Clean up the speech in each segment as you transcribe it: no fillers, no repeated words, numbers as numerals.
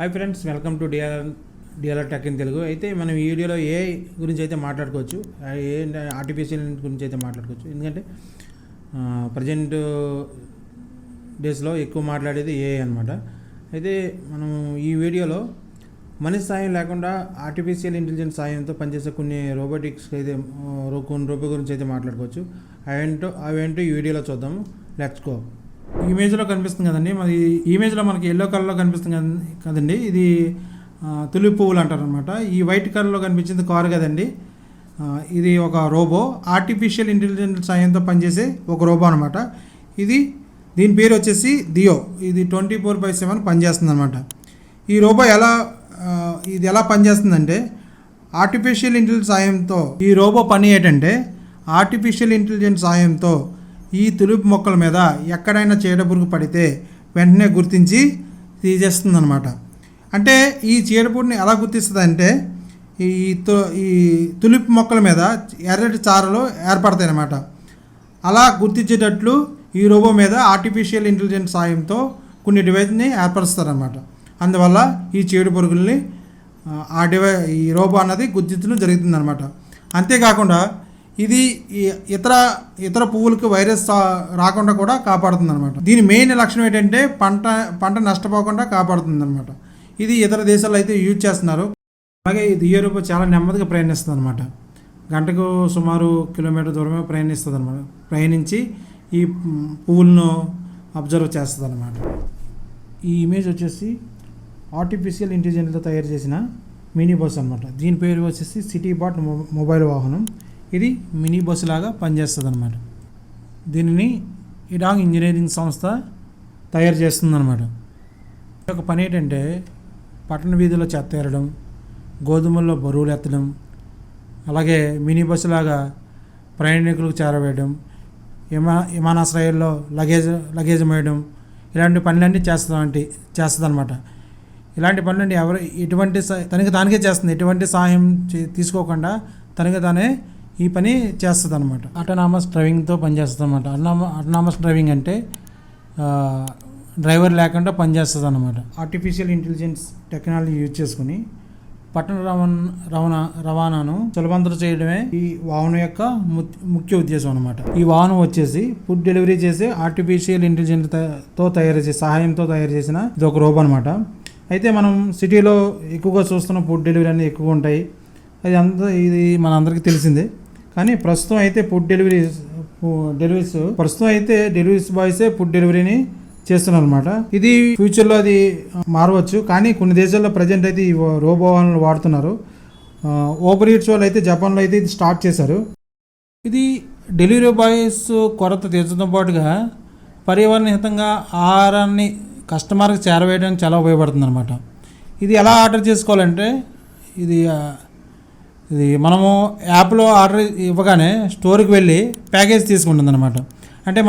Hi friends, welcome to DRR tech in Telugu. అయితే మనం ఈ వీడియోలో ఏఐ గురించి అయితే మాట్లాడుకోవచ్చు, ఆర్టిఫిషియల్ గురించి అయితే మాట్లాడుకోవచ్చు. ఎందుకంటే ప్రజెంట్ డేస్లో ఎక్కువ మాట్లాడేది ఏఐ అనమాట. అయితే మనం ఈ వీడియోలో మనిషి సాయం లేకుండా ఆర్టిఫిషియల్ ఇంటెలిజెన్స్ సాయంతో పనిచేసే కొన్ని రోబోటిక్స్ అయితే కొన్ని రోబో గురించి అయితే మాట్లాడుకోవచ్చు. అవేంటో ఈ వీడియోలో చూద్దాము. Let's go. ఇమేజ్లో కనిపిస్తుంది కదండి, మరి ఇమేజ్లో మనకి ఎల్లో కలర్లో కనిపిస్తుంది కదండి, ఇది తులి పువ్వులు అంటారు అనమాట. ఈ వైట్ కలర్లో కనిపించింది కారు కదండి, ఇది ఒక రోబో, ఆర్టిఫిషియల్ ఇంటెలిజెన్స్ సాయంతో పనిచేసే ఒక రోబో అనమాట. దీని పేరు వచ్చేసి దియో. ఇది 24/7 పనిచేస్తుంది అనమాట. ఈ రోబో ఎలా పనిచేస్తుందంటే, ఆర్టిఫిషియల్ ఇంటెలిజెన్స్ సాయంతో ఈ రోబో పని ఏంటంటే, ఆర్టిఫిషియల్ ఇంటెలిజెన్స్ సాయంతో ఈ తులిపు మొక్కల మీద ఎక్కడైనా చీడపురుగు పడితే వెంటనే గుర్తించి తీసేస్తుంది అనమాట. అంటే ఈ చీడపురుగుని ఎలా గుర్తిస్తుంది అంటే, ఈ తులిపు మొక్కల మీద ఎర్రటి చారలు ఏర్పడతాయి అన్నమాట. అలా గుర్తించేటట్లు ఈ రోబో మీద ఆర్టిఫిషియల్ ఇంటెలిజెన్స్ సాయంతో కొన్ని డివైస్ని ఏర్పరుస్తారన్నమాట. అందువల్ల ఈ చీడపురుగుల్ని ఈ రోబో అన్నది గుర్తించడం జరుగుతుందన్నమాట. అంతేకాకుండా ఇది ఇతర పువ్వులకు వైరస్ రాకుండా కూడా కాపాడుతుంది అనమాట. దీని మెయిన్ లక్షణం ఏంటంటే పంట నష్టపోకుండా కాపాడుతుంది అనమాట. ఇది ఇతర దేశాల్లో అయితే యూజ్ చేస్తున్నారు. అలాగే ఇది యూరోప్ చాలా నెమ్మదిగా ప్రయాణిస్తుంది అనమాట. గంటకు సుమారు కిలోమీటర్ దూరమే ప్రయాణిస్తుంది అనమాట. ప్రయాణించి ఈ పువ్వులను అబ్జర్వ్ చేస్తుంది అనమాట. ఈ ఇమేజ్ వచ్చేసి ఆర్టిఫిషియల్ ఇంటెలిజెన్స్తో తయారు చేసిన మినీ బస్ అనమాట. దీని పేరు వచ్చేసి సిటీ బాట్ మొబైల్ వాహనం. ఇది మినీ బస్సు లాగా పనిచేస్తుంది అనమాట. దీనిని ఇడాంగ్ ఇంజనీరింగ్ సంస్థ తయారు చేస్తుందన్నమాట. ఒక పని ఏంటంటే, పట్టణ వీధిలో చెత్త ఏరడం, గోధుమల్లో బరువులు ఎత్తడం, అలాగే మినీ బస్సు లాగా ప్రయాణికులకు చేరవేయడం, విమానాశ్రయాల్లో లగేజ్ మోయడం, ఇలాంటి పనులన్నీ చేస్తుంది అనమాట. ఇలాంటి పనులన్నీ తనకి తానికే చేస్తుంది. ఎటువంటి సహాయం తీసుకోకుండా తనకి తానే ఈ పని చేస్తుంది అనమాట. ఆటోనామస్ డ్రైవింగ్తో పనిచేస్తుంది అనమాట. ఆటోనామస్ డ్రైవింగ్ అంటే డ్రైవర్ లేకుండా పనిచేస్తుంది అనమాట. ఆర్టిఫిషియల్ ఇంటెలిజెన్స్ టెక్నాలజీ యూజ్ చేసుకుని పట్టణ రవాణాను సులభంతరం చేయడమే ఈ వాహనం యొక్క ముఖ్య ఉద్దేశం అనమాట. ఈ వాహనం వచ్చేసి ఫుడ్ డెలివరీ చేసే ఆర్టిఫిషియల్ ఇంటెలిజెన్స్తో సహాయంతో తయారు చేసిన ఇది ఒక రోబో అనమాట. అయితే మనం సిటీలో ఎక్కువగా చూస్తున్న ఫుడ్ డెలివరీ అనేది ఎక్కువ ఉంటాయి. ఇది మన అందరికీ తెలిసిందే. కానీ ప్రస్తుతం అయితే డెలివరీస్ బాయ్సే ఫుడ్ డెలివరీని చేస్తున్నారు అనమాట. ఇది ఫ్యూచర్లో అది మారవచ్చు. కానీ కొన్ని దేశాల్లో ప్రజెంట్ అయితే ఈ రోబో వాహనాలు వాడుతున్నారు. ఓబర్ ఈట్స్ వాళ్ళు అయితే జపాన్లో అయితే ఇది స్టార్ట్ చేశారు. ఇది డెలివరీ బాయ్స్ కొరత తీర్చడంతో పాటుగా పర్యావరణ హితంగా ఆహారాన్ని కస్టమర్కి చేరవేయడానికి చాలా ఉపయోగపడుతుంది అనమాట. ఇది ఎలా ఆర్డర్ చేసుకోవాలంటే, ఇది మనము యాప్లో ఆర్డర్ ఇవ్వగానే స్టోర్కి వెళ్ళి ప్యాకేజ్ తీసుకుంటుంది అనమాట. అంటే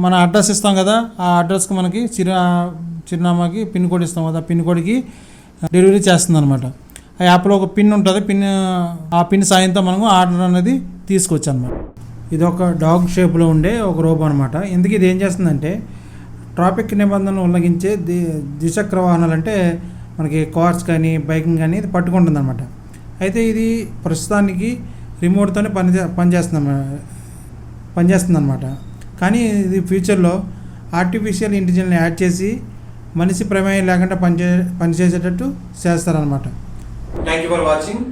మన అడ్రస్ ఇస్తాం కదా, ఆ అడ్రస్కి మనకి చిరునామాకి పిన్ కోడ్ ఇస్తాం కదా, పిన్ కోడ్కి డెలివరీ చేస్తుంది అనమాట. ఆ యాప్లో ఒక పిన్ ఉంటుంది, ఆ పిన్ సాయంతో మనము ఆర్డర్ అనేది తీసుకోవచ్చు అనమాట. ఇది ఒక డాగ్ షేప్లో ఉండే ఒక రోబో అనమాట. ఎందుకు ఇది ఏం చేస్తుందంటే, ట్రాఫిక్ నిబంధనలు ఉల్లంఘించే ద్విచక్ర వాహనాలు అంటే మనకి కార్స్ కానీ బైకింగ్ కానీ ఇది పట్టుకుంటుంది అనమాట. అయితే ఇది ప్రస్తుతానికి రిమోట్తోనే పనిచేస్తుంది అనమాట. కానీ ఇది ఫ్యూచర్లో ఆర్టిఫిషియల్ ఇంటెలిజెన్స్ యాడ్ చేసి మనిషి ప్రమేయం లేకుండా పనిచేసేటట్టు చేస్తారనమాట. Thank you for watching.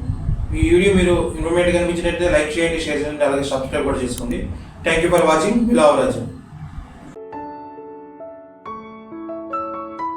ఈ వీడియో మీరు ఇన్ఫర్మేటివ్ అనిపించినట్లయితే లైక్ చేయండి, షేర్ చేయండి, అలాగే సబ్స్క్రైబ్ కూడా చేసుకోండి. Thank you for watching. విలావరాజు.